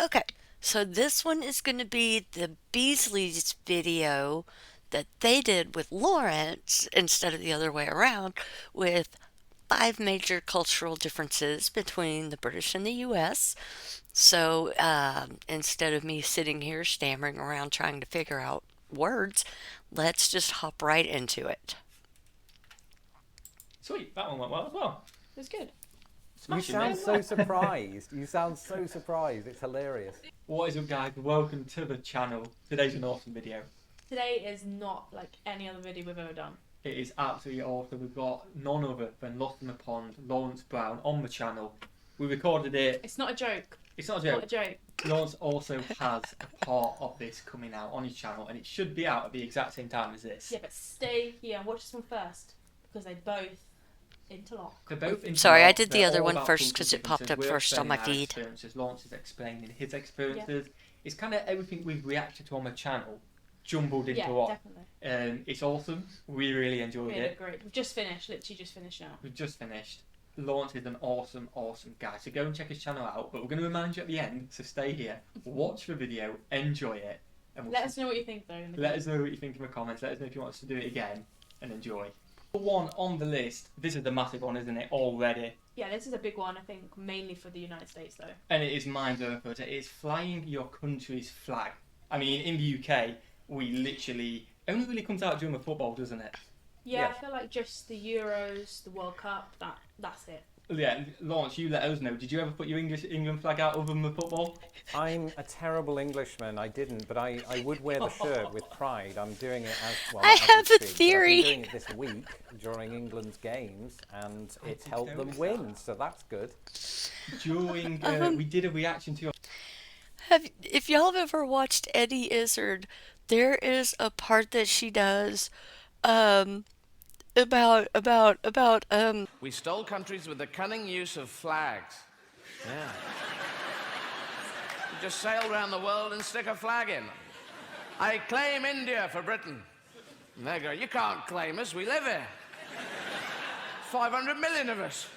Okay, so this one is going to be the Beesleys video that they did with Lawrence instead of the other way around, with five major cultural differences between the British and the US. So instead of me sitting here stammering around trying to figure out words, let's just hop right into it. Sweet, that one went well as well. It's good. You Smashing, sound mate. so surprised. You sound so surprised. It's hilarious. What is up, guys? Welcome to the channel. Today's an awesome video. Today is not like any other video we've ever done. It is absolutely awesome. We've got none other than Lost in the Pond, Lawrence Brown, on the channel. We recorded it. It's not a joke. It's not a Not joke. a joke. Lawrence also has a part of this coming out on his channel, and it should be out at the exact same time as this. Yeah, but stay here and watch this one first because they both interlock. They're both Sorry, I interlocked. did the They're other all one about first cultural because it popped differences. up We're first on my explaining our feed. experiences. Lawrence is explaining his experiences. It's kind of everything we've reacted to on the channel jumbled into Yeah, one. definitely. It's awesome. We really enjoyed Really it. great. We've just finished. Literally just finished now. We've just finished. Lawrence is an awesome, awesome guy. So go and check his channel out. But we're going to remind you at the end. So stay here, watch the video, enjoy it, and Let us know what you think though. let us know what you think in the comments. Let us know if you want us to do it again, and enjoy. Number one on the list. This is the massive one, isn't it? Already. Yeah, this is a big one. I think mainly for the United States though. And it is mind-blowing for us. It is flying your country's flag. I mean, in the UK, we literally only really comes out during the football, doesn't it? Yeah, Yeah. I feel like just the Euros, the World Cup. That's it. Yeah, Lawrence, you let us know. Did you ever put your England flag out other than the football? I'm a terrible Englishman. I didn't, but I would wear the shirt with pride. I'm doing it as well. I as have we a speak, but I've theory. been doing it this week during England's games, and it's helped them win. So that's good. During we did a reaction to your If y'all have ever watched Eddie Izzard, there is a part that she does um, about. We stole countries with the cunning use of flags. Yeah. You just sail around the world and stick a flag in. I claim India for Britain. And they go, you can't claim us, we live here. 500 million of us.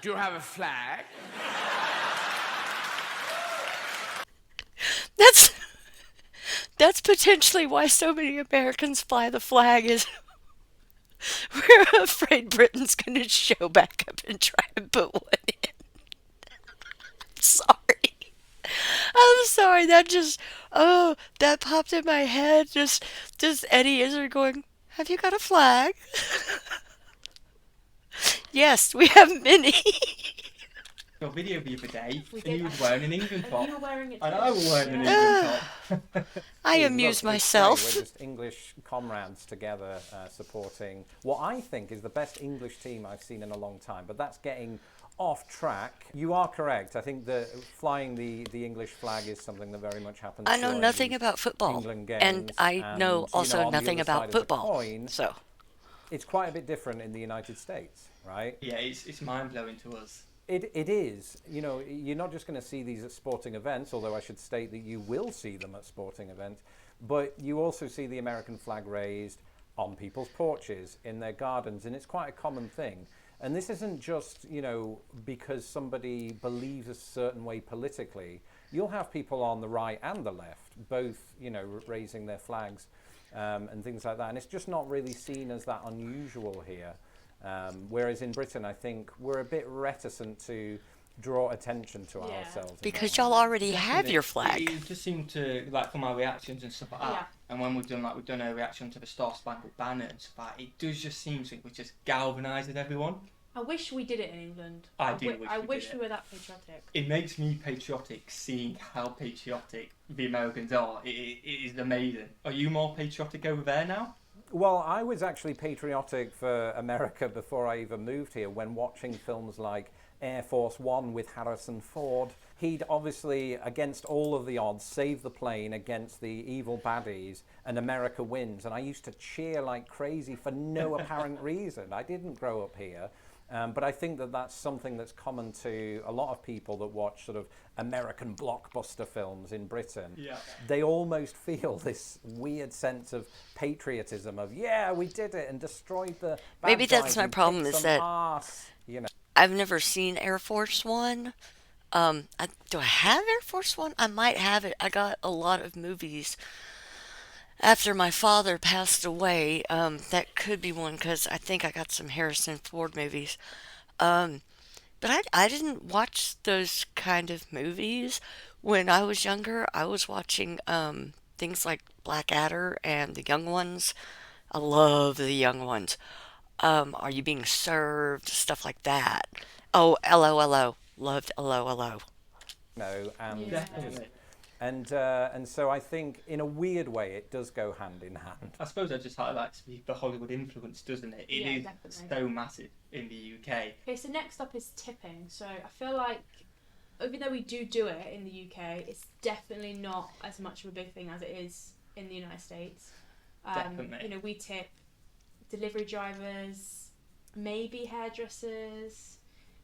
Do you have a flag? That's that's potentially why so many Americans fly the flag is we're afraid Britain's going to show back up and try and put one in. Sorry. I'm sorry. That popped in my head. Just Eddie Izzard going, have you got a flag? Yes, we have many. video the other day, We and you did. was wearing an England And top. you were wearing it. And too. I was wearing an Yeah. England top. I Look, amuse it's great. myself. We're just English comrades together, supporting what I think is the best English team I've seen in a long time. But that's getting off track. You are correct. I think that flying the English flag is something that very much happens. I know during nothing these about football, England games, and I know you also on the nothing other side about of the football. coin, So, it's quite a bit different in the United States, right? Yeah, it's mind-blowing to us. It is. You know, you're not just going to see these at sporting events, although I should state that you will see them at sporting events, but you also see the American flag raised on people's porches, in their gardens, and it's quite a common thing. And this isn't just, you know, because somebody believes a certain way politically. You'll have people on the right and the left, both, you know, raising their flags and things like that. And it's just not really seen as that unusual here. Whereas in Britain, I think we're a bit reticent to draw attention to Yeah. ourselves. in because that y'all way. already have your It flag. just seemed to, like, from our reactions and stuff like that, Yeah. and when we've done a reaction to the Star Spangled Banner and stuff like that, it does just seem like we just galvanised everyone. I wish we did it in England. I do I wish we wish did we it. were that patriotic. It makes me patriotic seeing how patriotic the Americans are. It is amazing. Are you more patriotic over there now? Well, I was actually patriotic for America before I even moved here when watching films like Air Force One with Harrison Ford. He'd obviously, against all of the odds, saved the plane against the evil baddies, and America wins. And I used to cheer like crazy for no apparent reason. I didn't grow up here. But I think that that's something that's common to a lot of people that watch sort of American blockbuster films in Britain. Yeah. They almost feel this weird sense of patriotism of, yeah, we did it and destroyed the bad Maybe that's guys my and problem kicked is some that ass, you know. I've never seen Air Force One. Do I have Air Force One? I might have it. I got a lot of movies after my father passed away. That could be one because I think I got some Harrison Ford movies. Um, but I didn't watch those kind of movies when I was younger. I was watching things like Blackadder and The Young Ones. I love The Young Ones. Are You Being Served? Stuff like that. Oh, LOLO. Loved LOLO. And Yeah. just Definitely. and so I think in a weird way it does go hand in hand. I suppose I just highlight the Hollywood influence, doesn't it? It Yeah, is definitely. so massive in the UK. Okay, so next up is tipping. So I feel like even though we do it in the UK, it's definitely not as much of a big thing as it is in the United States. Definitely. You know, we tip delivery drivers, maybe hairdressers,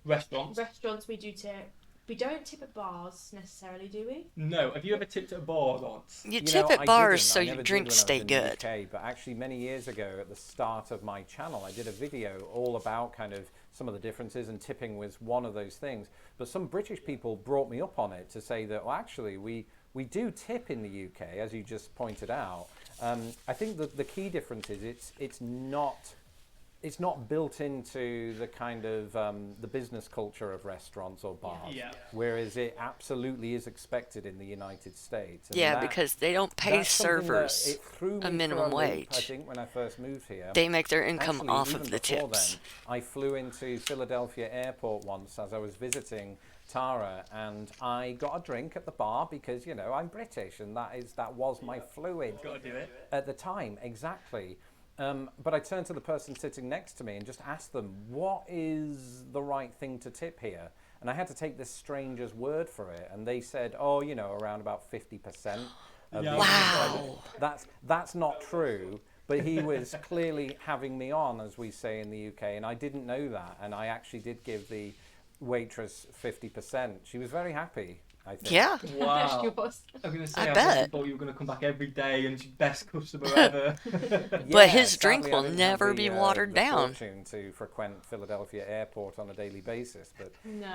Restaurants. restaurants. We do tip. We don't tip at bars necessarily, do we? No, have you ever tipped at a bar once? You You tip know, at I bars didn't. so I your never did drinks when I was stay in the good. UK, but actually many years ago at the start of my channel, I did a video all about kind of some of the differences, and tipping was one of those things. But some British people brought me up on it to say that, well, actually, we do tip in the UK, as you just pointed out. I think that the key difference is it's not built into the kind of the business culture of restaurants or bars, Yeah. whereas it absolutely is expected in the United States. And Yeah, that- because they don't pay that's something that servers it threw me a for minimum loop, wage. I think when I first moved here. They make their income Actually, off even of the before tips. then, I flew into Philadelphia airport once as I was visiting Tara, and I got a drink at the bar because, you know, I'm British, and that was my fluid Got to do it. at the time, exactly. But I turned to the person sitting next to me and just asked them, what is the right thing to tip here? And I had to take this stranger's word for it. And they said, oh, you know, around about 50% of Yeah. the Wow. That's not true. But he was clearly having me on, as we say in the UK, and I didn't know that. And I actually did give the waitress 50%. She was very happy, I think. Yeah. Wow. She was. I'm going to say, I I bet. thought you were going to come back every day and she's best customer ever. But his drink sadly, I will didn't have never the, be watered the down. fortune to frequent Philadelphia airport on a daily basis, but No.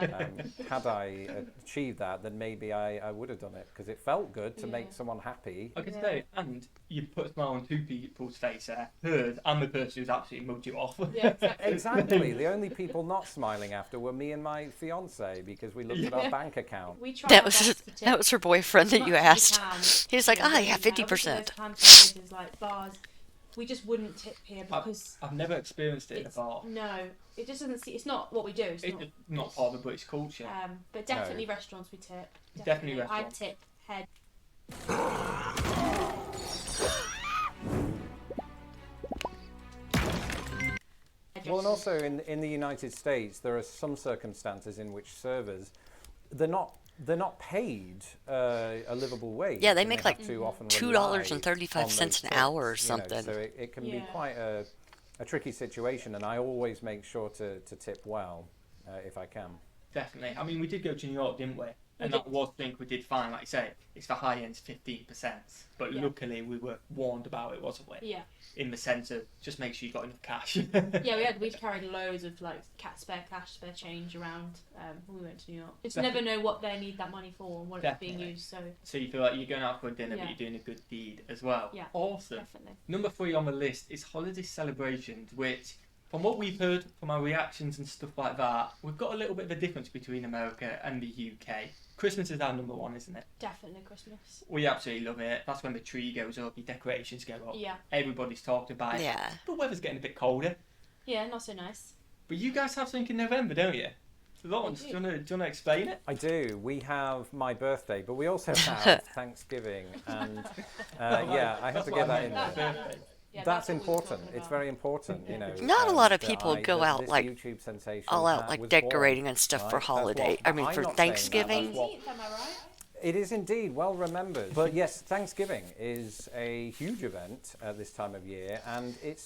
had I achieved that, then maybe I would have done it because it felt good to make Yeah. someone happy. I can Yeah. say, and you put a smile on two people's face there. Hers and the person who's absolutely mugged you off. Yeah, exactly. Exactly. The only people not smiling after were me and my fiance because we looked at our bank account. We try That our was best to tip that was her boyfriend as that much you as we asked. can. He was like, You know, "Ah, we yeah, can. Obviously 50%." those hand sanitizers, like bars, we just wouldn't tip here because I've never experienced it in a it's bar. no, it just doesn't see. It's not what we do. It's It's not. not part of the British culture. But definitely restaurants we tip. Definitely I restaurants. tip head. Well, and also in the United States, there are some circumstances in which servers they're not paid a livable wage. Yeah, they and make have like to often $2.35 rely on those an tips, hour or you know, something. so it can be Yeah. quite a tricky situation, and I always make sure to tip well if I can. Definitely. I mean, we did go to New York, didn't we? And We that was think we did fine. Like you say, it's for high ends 15%. But Yeah. luckily, we were warned about it, wasn't we? Yeah, In the sense of just make sure you got enough cash. yeah. We carried loads of like spare cash, spare change around when we went to New York. Just never know what they need that money for and what it's being Definitely. used. So So you feel like you're going out for a dinner, Yeah. but you're doing a good deed as well. Yeah. Awesome. definitely. Number 3 on the list is holiday celebrations, which, from what we've heard from our reactions and stuff like that, we've got a little bit of a difference between America and the UK. Christmas is our number 1, isn't it? Definitely Christmas. We absolutely love it. That's when the tree goes up, your decorations go up. Yeah, Everybody's talked about it. Yeah. The weather's getting a bit colder. yeah. Not so nice. But you guys have something in November, don't you? Lawrence, do do. you want to explain it? I do. We have my birthday, but we also have Thanksgiving, and yeah, I have to get that in there. Yeah, That's what we were important. talking It's about. very important, you know. Not a lot of that people go out, this like, YouTube sensation all out, like, was decorating born, and stuff right? for That's holiday. what- I mean, I'm for not saying that, Thanksgiving. that's what- 17th, am I right? It is indeed, well remembered. But yes, Thanksgiving is a huge event at this time of year, and it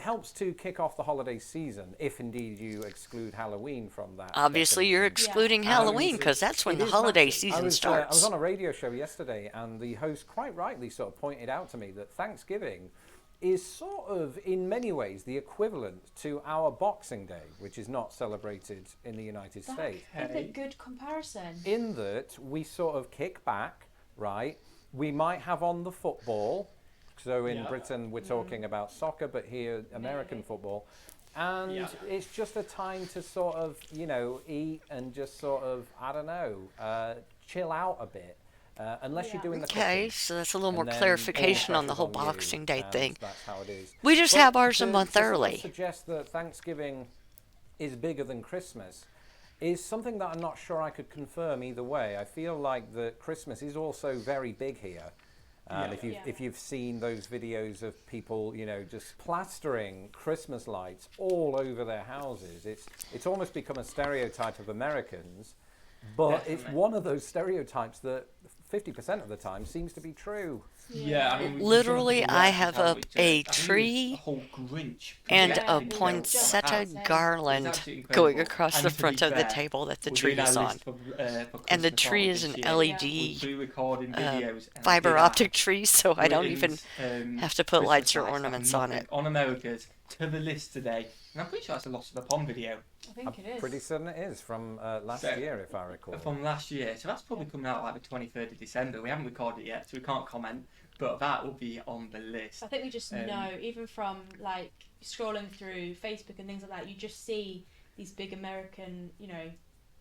helps to kick off the holiday season, if indeed you exclude Halloween from that. Obviously, you're definition. excluding Yeah. Halloween because that's when It the is holiday massive. season I was starts. on a radio show yesterday, and the host quite rightly sort of pointed out to me that Thanksgiving is sort of, in many ways, the equivalent to our Boxing Day, which is not celebrated in the United States. That is a good comparison. In that we sort of kick back, right? We might have on the football. So in Britain, we're talking about soccer, but here, American football. And it's just a time to sort of, eat and just sort of, I don't know, chill out a bit. Unless you're doing the Okay, cooking. so that's a little more And then clarification all on the pressure's whole on you, Boxing Day and thing. That's how it is. We just But have ours a to month sort of early. suggest that Thanksgiving is bigger than Christmas is something that I'm not sure I could confirm either way. I feel like that Christmas is also very big here. If you've seen those videos of people, just plastering Christmas lights all over their houses, it's almost become a stereotype of Americans. But it's one of those stereotypes that 50% of the time seems to be true. Yeah, I mean, Literally, I have up a a tree whole Grinch and Yeah, a we were poinsettia just garland absolutely going incredible. across And the to be front of the fair, table that the we're tree doing our is on. list for And the Christmas tree art is this an year. LED We'll be recording videos and fiber big optic art. tree, so I don't even have to put Christmas lights or lights have ornaments on nothing it. on America's to the list today. And I'm pretty sure that's a Lost of a Pond video I think it is. Pretty certain it is from last So- year, if I recall. from last year. So that's probably coming out like the 23rd of December. We haven't recorded it yet, so we can't comment. But that will be on the list. I think we just know, even from like scrolling through Facebook and things like that, you just see these big American,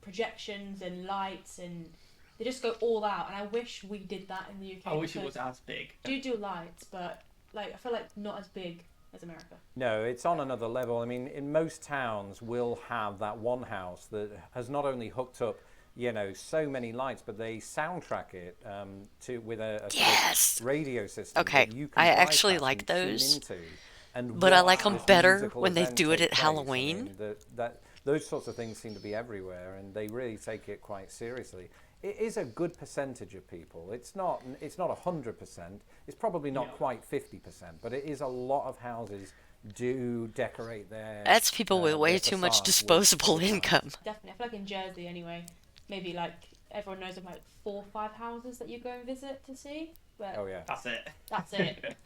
projections and lights, and they just go all out. And I wish we did that in the UK. I wish it because was as big. do lights, but I feel like not as big as America. No, it's on another level. I mean, in most towns, we'll have that one house that has not only hooked up, so many lights, but they soundtrack it with a sort of Yes! radio system. Okay, that you can I actually bypass like and tune those, into and but I watch like 'em this better musical when they event do it take at place. I Halloween. mean, those sorts of things seem to be everywhere, and they really take it quite seriously. It is a good percentage of people. It's not 100%. It's probably not quite 50%, but it is a lot of houses do decorate their. That's people with way their too much facades with disposable lights. income. Definitely, I feel like in Jersey anyway, maybe like everyone knows of like 4 or 5 houses that you go and visit to see. But Oh yeah. That's it. that's it.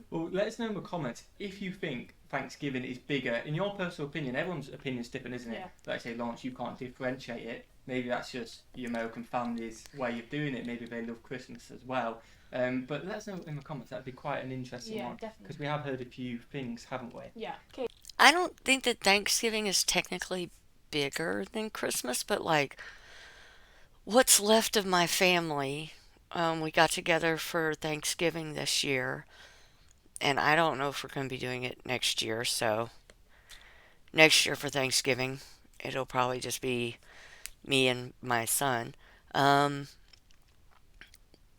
Well, let us know in the comments if you think Thanksgiving is bigger. In your personal opinion, everyone's opinion is different, isn't it? Yeah. Like I say, Lawrence, you can't differentiate it. Maybe that's just the American family's way of doing it. Maybe they love Christmas as well. But let us know in the comments. That'd be quite an interesting Yeah, one. definitely. Because we have heard a few things, haven't we? Yeah. Okay. I don't think that Thanksgiving is technically bigger than Christmas, but what's left of my family, we got together for Thanksgiving this year, and I don't know if we're going to be doing it next year, so next year for Thanksgiving, it'll probably just be me and my son.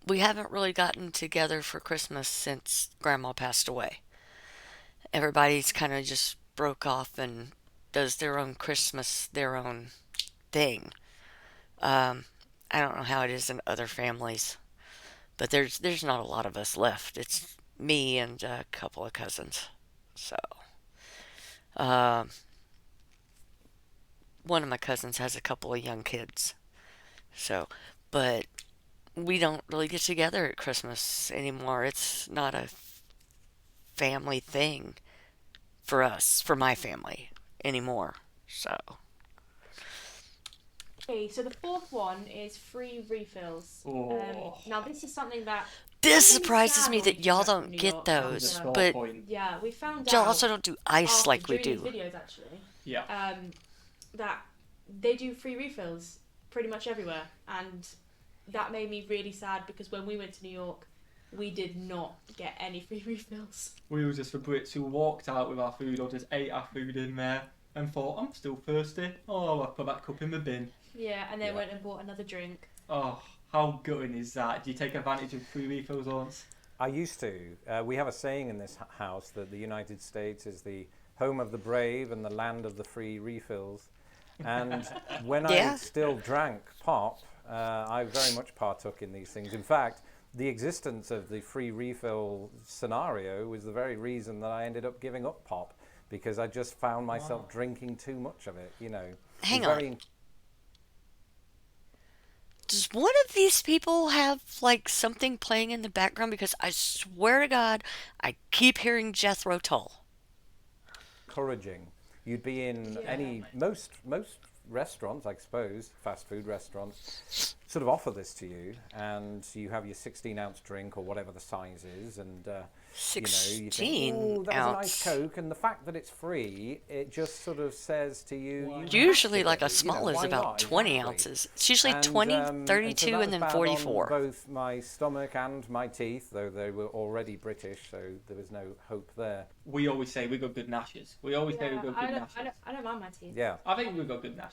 We haven't really gotten together for Christmas since Grandma passed away. Everybody's kind of just broke off and does their own Christmas, their own thing. I don't know how it is in other families, but there's not a lot of us left. It's me and a couple of cousins. So, one of my cousins has a couple of young kids. So, but we don't really get together at Christmas anymore. It's not a family thing for us, for my family anymore. So, Okay, so the 4th one is free refills. Oh. Now this is something that this I'm surprises sad me when that we y'all came back from don't New get York those, Small but point. yeah, we found y'all out also don't do ice after, like we during do. these videos actually, Yeah. that they do free refills pretty much everywhere, and that made me really sad because when we went to New York, we did not get any free refills. We were just the Brits who walked out with our food or just ate our food in there and thought, I'm still thirsty. Oh, I'll put that cup in the bin. Yeah, and then Yeah. went and bought another drink. Oh, how gutting is that? Do you take advantage of free refills, Lawrence? I used to. We have a saying in this house that the United States is the home of the brave and the land of the free refills. And when Yeah. I still drank pop, I very much partook in these things. In fact, the existence of the free refill scenario was the very reason that I ended up giving up pop, because I just found myself drinking too much of it. It was Hang on. very Does one of these people have like something playing in the background? Because I swear to God, I keep hearing Jethro Tull. Encouraging. You'd be in most restaurants, I suppose, fast food restaurants, sort of offer this to you, and you have your 16-ounce drink or whatever the size is, and you think, oh, that was a nice 16 ounce. Coke, and the fact that it's free, it just sort of says to you, you have Usually, to like get a it. You know, small is why about not? 20 Exactly. ounces. It's usually And, 20, and so 32, that and was then bad 44. on both my stomach and my teeth, though they were already British, so there was no hope there. We always say we've got good gnashers. We always say we've got good gnashers. I don't mind my teeth. Yeah, I think we've got good gnashers.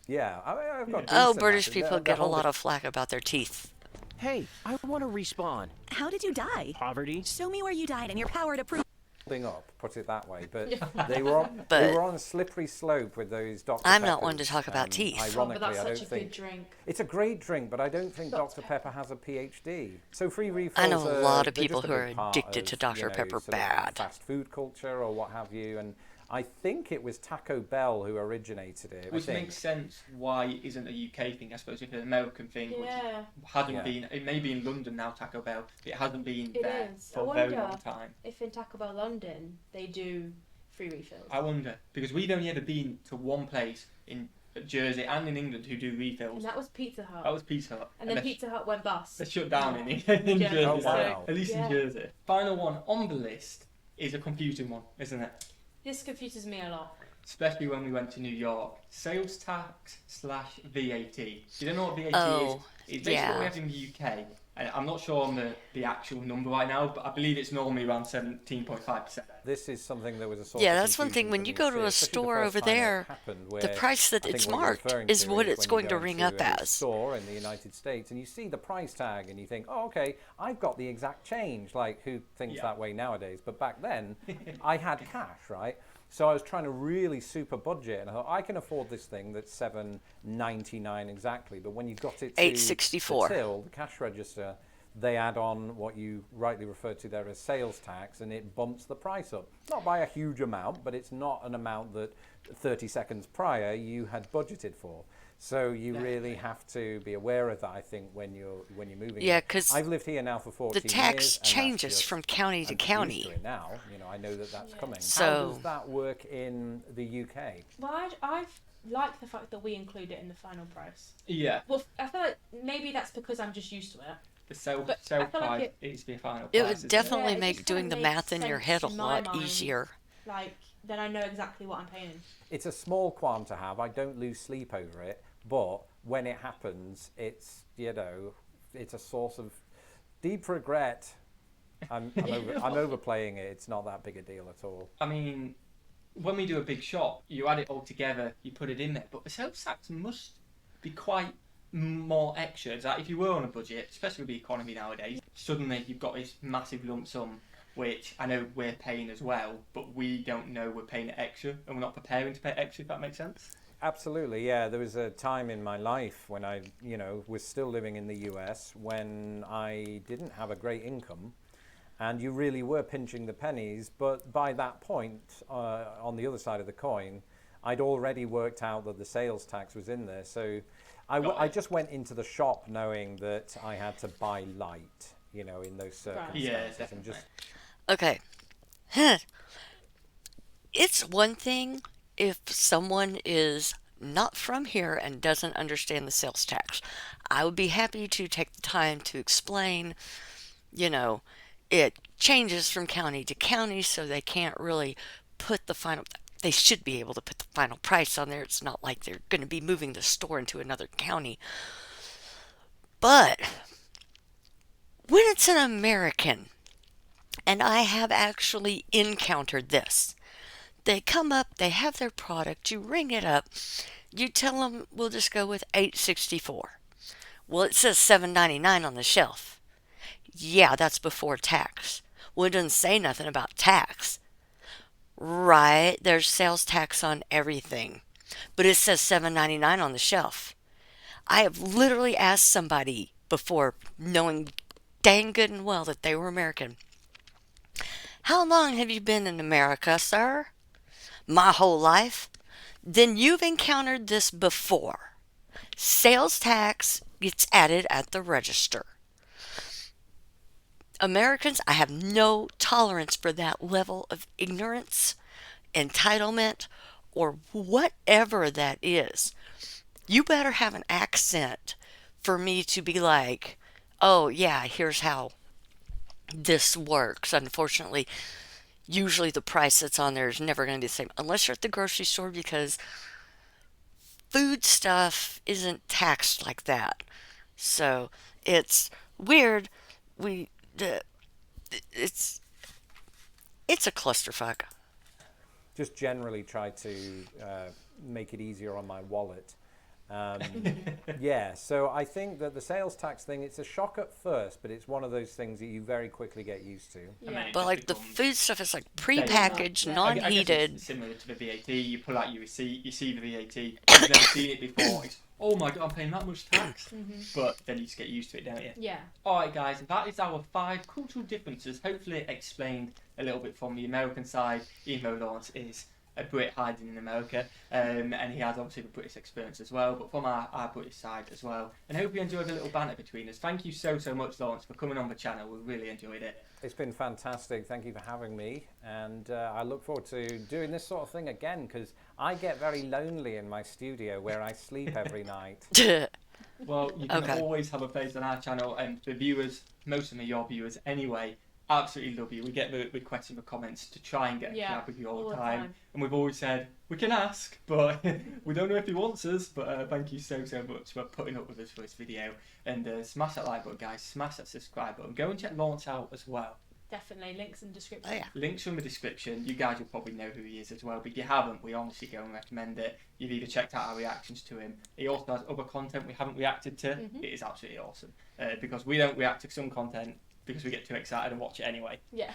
yeah. I've got Oh, decent British gnashers. people They're get a holding- lot of flack about their teeth. Hey, I want to respawn. How did you die? Poverty? Show me where you died and your power to prove. holding up, put it that way. But they But- were on a slippery slope with those Dr. I'm not Peppers, one to talk about teeth. Oh, Ironically, but that's I don't such a think good drink. it's a great drink, but I don't think Dr. Pepper has a PhD. So free refills. I know a lot of they're people just a who are big part addicted to of, Dr. Pepper sort of bad. fast food culture or what have you, and I think it was Taco Bell who originated it. Which I think. makes sense why it isn't a UK thing, I suppose, if it's an American thing, which Yeah, hasn't Yeah. been, it may be in London now, Taco Bell, but it hasn't been it there is. for I a very wonder long time. if in Taco Bell London they do free refills. I wonder, because we've only ever been to one place in Jersey and in England who do And refills. that was Pizza Hut. That was Pizza Hut. and then they're- Pizza Hut went bust. They're shut down in Yeah. Jersey, Oh, so wow. at least Yeah. in Jersey. Final one on the list is a confusing one, isn't it? This confuses me a lot. Especially when we went to New York. Sales tax / VAT. You don't know what VAT Oh, is? It's basically what yeah. we have in the UK. And I'm not sure on the actual number right now, but I believe it's normally around 17.5%. This is something that was a source Yeah, of that's one thing. confusion When for you me go too, to a especially the store first over time it there, happened, the where price that I think it's what you're marked referring is to what is it's when going you to go ring into up a as. store in the United States and you see the price tag and you think, oh, okay, I've got the exact change. Like, who thinks Yeah. that way nowadays? But back then, I had cash, right? So I was trying to really super budget, and I thought I can afford this thing that's $7.99 exactly. But when you got it to $8.64. the till, the cash register, they add on what you rightly referred to there as sales tax, and it bumps the price up. Not by a huge amount, but it's not an amount that 30 seconds prior you had budgeted for. So you really have to be aware of that, I think, when you're moving. Yeah, 'cause I've lived here now for 14 The years. tax and that's changes just- from county to I'm just county. used to it now. You know, I know that that's coming. How So- does that work in the UK? Well, I like the fact that we include it in the final price. Yeah, Well, I feel like maybe that's because I'm just used to it. the sale But I sale feel like price needs to be a final It price. would isn't definitely Yeah, it make just doing kinda the makes math in your sense head a in my lot mind. easier. Like, then I know exactly what I'm paying. It's a small qualm to have. I don't lose sleep over it, but when it happens, it's it's a source of deep regret. I'm overplaying it. It's not that big a deal at all. I mean, when we do a big shop, you add it all together, you put it in there, but the sales tax must be quite more extra. It's like if you were on a budget, especially with the economy nowadays, suddenly you've got this massive lump sum, which I know we're paying as well, but we don't know we're paying extra, and we're not preparing to pay extra, if that makes sense. Absolutely, yeah. There was a time in my life when I, was still living in the US when I didn't have a great income, and you really were pinching the pennies. But by that point, on the other side of the coin, I'd already worked out that the sales tax was in there. So I just went into the shop knowing that I had to buy light, in those circumstances. Yeah, and definitely. just Okay. It's one thing if someone is not from here and doesn't understand the sales tax. I would be happy to take the time to explain, it changes from county to county, so they can't really put the final. They should be able to put the final price on there. It's not like they're going to be moving the store into another county. But when it's an American, and I have actually encountered this, they come up, they have their product, you ring it up, you tell them we'll just go with $8.64. Well, it says $7.99 on the shelf. Yeah, that's before tax. Well, it doesn't say nothing about tax. Right, there's sales tax on everything. But it says $7.99 on the shelf. I have literally asked somebody before, knowing dang good and well that they were American, how long have you been in America, sir? My whole life. Then you've encountered this before. Sales tax gets added at the register. Americans, I have no tolerance for that level of ignorance, entitlement, or whatever that is. You better have an accent for me to be like, oh, yeah, here's how this works. Unfortunately, usually the price that's on there is never going to be the same unless you're at the grocery store because food stuff isn't taxed like that. So it's weird. We uh, it's it's a clusterfuck. Just generally try to make it easier on my wallet. Um, yeah, so I think that the sales tax thing, it's a shock at first, but it's one of those things that you very quickly get used to. Yeah. But like the food stuff is like Very prepackaged, Yeah. I guess non-heated. it's similar to the VAT. You pull out your receipt, you see the VAT, you've never seen it before. It's, oh my god, I'm paying that much tax. But then you just get used to it, don't you? Yeah. Alright guys, that is our 5 cultural differences, hopefully explained a little bit from the American side, even though Lawrence is a Brit hiding in America, and he has obviously the British experience as well, but from our British side as well. And I hope you enjoyed the little banter between us. Thank you so much, Lawrence, for coming on the channel. We really enjoyed it. It's been fantastic. Thank you for having me. And I look forward to doing this sort of thing again because I get very lonely in my studio where I sleep every night. Well, you can Okay. always have a place on our channel, and the viewers, most of them are your viewers anyway, absolutely love you. We get the requests and the comments to try and get a Yeah, collab with you all all the the time. time. And we've always said, we can ask, but we don't know if he wants us. But thank you so much for putting up with us for this video. And smash that like button, guys. Smash that subscribe button. Go and check Lawrence out as well. Definitely. Links in the description. Oh, yeah. Links are in the description. You guys will probably know who he is as well. But if you haven't, we honestly go and recommend it. You've either checked out our reactions to him. He also has other content we haven't reacted to. It is absolutely awesome. Because we don't react to some content because we get too excited and watch it anyway. Yeah.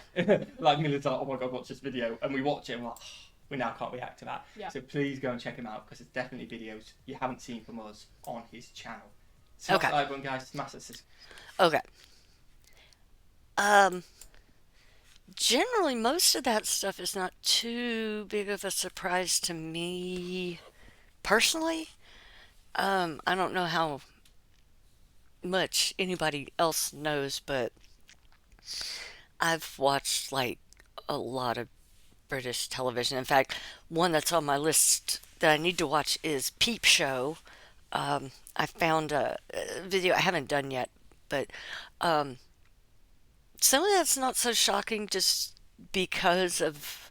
Like millions like, oh my god, watch this video. And we watch it and we're like, oh, we now can't react to that. Yeah. So please go and check him out because there's definitely videos you haven't seen from us on his channel. Smash Okay. that like button, guys. Smash that subscribe. Okay. Generally, most of that stuff is not too big of a surprise to me personally. I don't know how much anybody else knows, but I've watched like a lot of British television. In fact, one that's on my list that I need to watch is Peep Show. I found a video I haven't done yet, but some of that's not so shocking just because of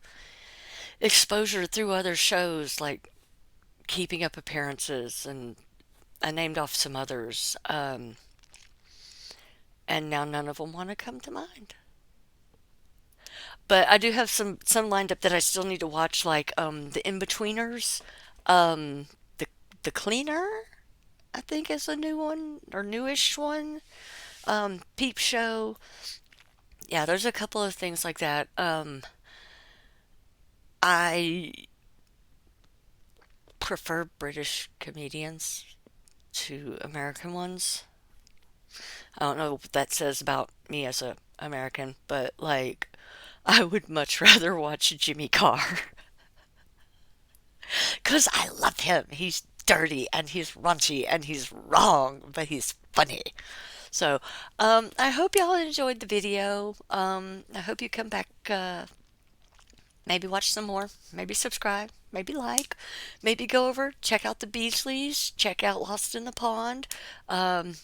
exposure through other shows like Keeping Up Appearances, and I named off some others, and now none of them want to come to mind. But I do have some lined up that I still need to watch, like the In-Betweeners, the Cleaner, I think is a new one or newish one. Peep Show. Yeah, there's a couple of things like that. I prefer British comedians to American ones. I don't know what that says about me as a American, but like I would much rather watch Jimmy Carr. 'Cause I love him. He's dirty and he's raunchy and he's wrong, but he's funny. So, I hope y'all enjoyed the video. I hope you come back, maybe watch some more, maybe subscribe, maybe like, maybe go over, check out the Beesleys, check out Lost in the Pond. You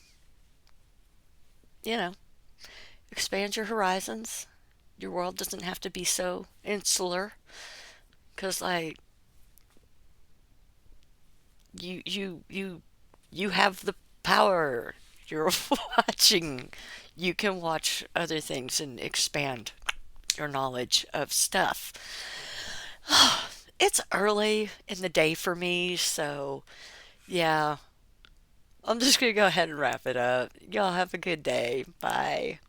know, expand your horizons. Your world doesn't have to be so insular. 'Cause like, you have the power. You're watching. You can watch other things and expand your knowledge of stuff. It's early in the day for me, so yeah. I'm just gonna go ahead and wrap it up. Y'all have a good day. Bye.